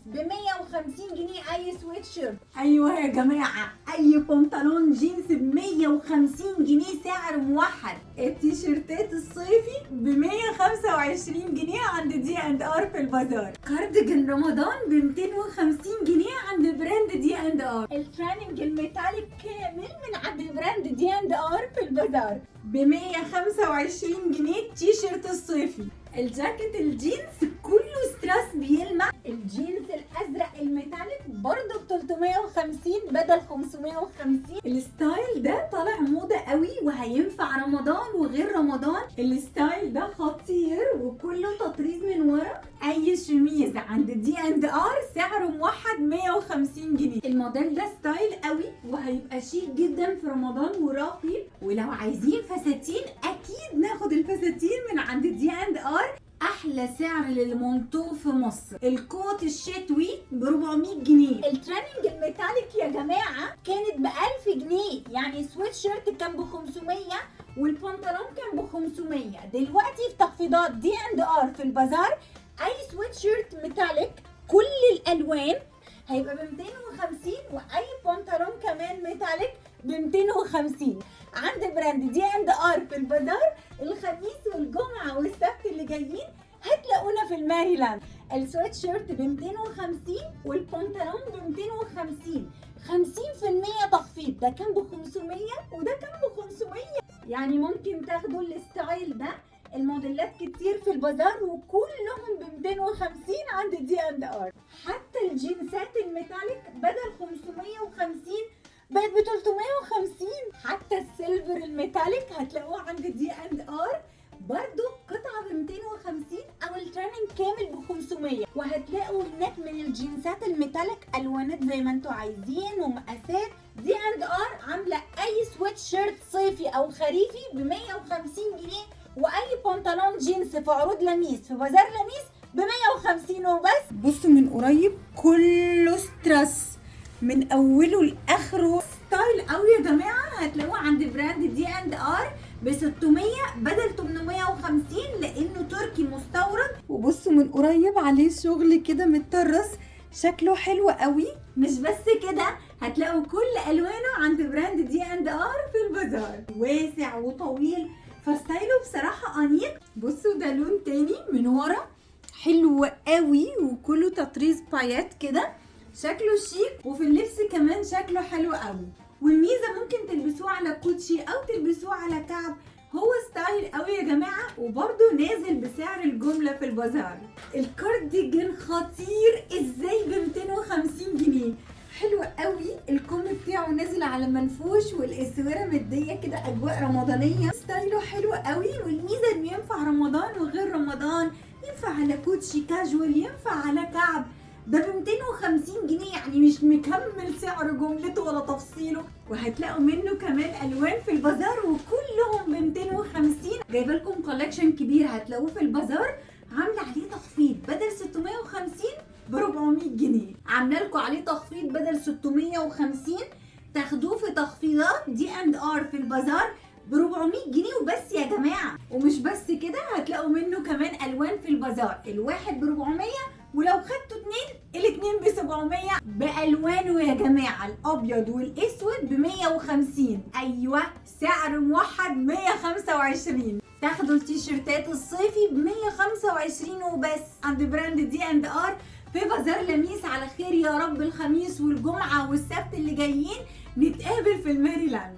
ب 150 جنيه اي سويت شيرت. ايوه يا جماعه، اي بنطلون جينز ب 150 جنيه سعر موحد. التيشيرتات الصيفي ب 125 جنيه عند دي اند ار في البازار. كارديجان رمضان ب 250 جنيه عند براند دي اند ار. التريننج الميتاليك كامل من عند براند دي اند ار في البازار ب 125 جنيه التيشيرت الصيفي. الجاكيت الجينز كله ستراس بيلمع. الجينز الازرق الميتاليك برضه ب 350 بدل 550. الستايل ده طالع موضة قوي وهينفع رمضان وغير رمضان. الستايل ده خطير وكله تطريز من ورا. اي شميز عند دي اند ار سعره موحد 150 جنيه. الموديل ده ستايل قوي وهيبقى شيك جدا في رمضان وراقي. ولو عايزين فساتين اكيد ناخد الفساتين من عند دي اند ار. احلى سعر للمونتو في مصر. الكوت الشتوي ب 400 جنيه. التريننج الميتاليك يا جماعه كانت ب 1000 جنيه، يعني سويت شيرت كان ب 500 والبنطلون كان ب 500. دلوقتي في تخفيضات دي اند ار في البازار اي سويت شيرت ميتاليك كل الالوان هيبقى ب 250 واي بنطلون كمان ميتاليك ب 250 عند براند دي اند ار في البازار. الخميس والجمعه والسبت اللي جايين هتلاقونا في الماريلاند. السويت شيرت ب 250 والبنطلون ب 250. 50% تخفيض، ده كان ب 500 وده كان ب 500. يعني ممكن تاخدوا الستايل ده. الموديلات كتير في البازار وكلهم ب 250 عند دي اند ار. حتى الجينزات الميتاليك بدل 550 بقت ب 350. حتى السيلفر الميتاليك هتلاقوه عند دي اند ار برضو قطعة ب 250 او التريننج كامل ب 500. وهتلاقوا هناك من الجينزات الميتاليك الوانات زي ما انتوا عايزين ومقاسات. دي اند ار عاملة اي سويت شيرت صيفي او خريفي ب 150 جنيه واي بنطلون جينز في عروض لميس في بازار لميس ب 150 وبس. بصوا من قريب كله ستريس من اوله لاخره. ستايل قوي يا جماعه. هتلاقوه عند براند دي اند ار ب 600 بدل 850 لانه تركي مستورد. وبصوا من قريب عليه شغل كده متطرز شكله حلو قوي. مش بس كده، هتلاقوا كل الوانه عند براند دي اند ار في البازار. واسع وطويل فستايله بصراحه انيق. بصوا ده لون تاني من ورا حلو قوي وكله تطريز بايات كده. شكله شيك وفي اللبس كمان شكله حلو قوي. والميزه ممكن تلبسوه على كوتشي او تلبسوه على كعب. هو ستايل قوي يا جماعه وبرده نازل بسعر الجمله في البازار. الكارديجان خطير ازاي ب 250 جنيه. حلو قوي. الكم بتاعه نازل على منفوش والاسوره مديه كده اجواء رمضانيه. ستايله حلو قوي والميزه انه ينفع رمضان وغير رمضان. ينفع على كوتشي كاجوال، ينفع على كعب. ده ب 250 جنيه يعني مش مكمل سعر جملته ولا تفصيله. وهتلاقوا منه كمان الوان في البازار وكلهم ب 250. جايبه لكم كولكشن كبير هتلاقوه في البازار عامله عليه تخفيض بدل 650 ب 400 جنيه. عامله لكم عليه تخفيض بدل 650 تاخدوه في تخفيضات دي اند ار في البازار ب 400 جنيه وبس يا جماعه. ومش بس كده، هتلاقوا منه كمان الوان في البازار. الواحد ب 400 ولو خدتوا اتنين الاتنين ب 700 بالوانه يا جماعه. الابيض والاسود ب 150. ايوه سعر موحد 125. تاخدوا التيشيرتات الصيفي ب 125 وبس عند براند دي اند ار في بازار لميس. على خير يا رب الخميس والجمعه والسبت اللي جايين نتقابل في الماريلاند.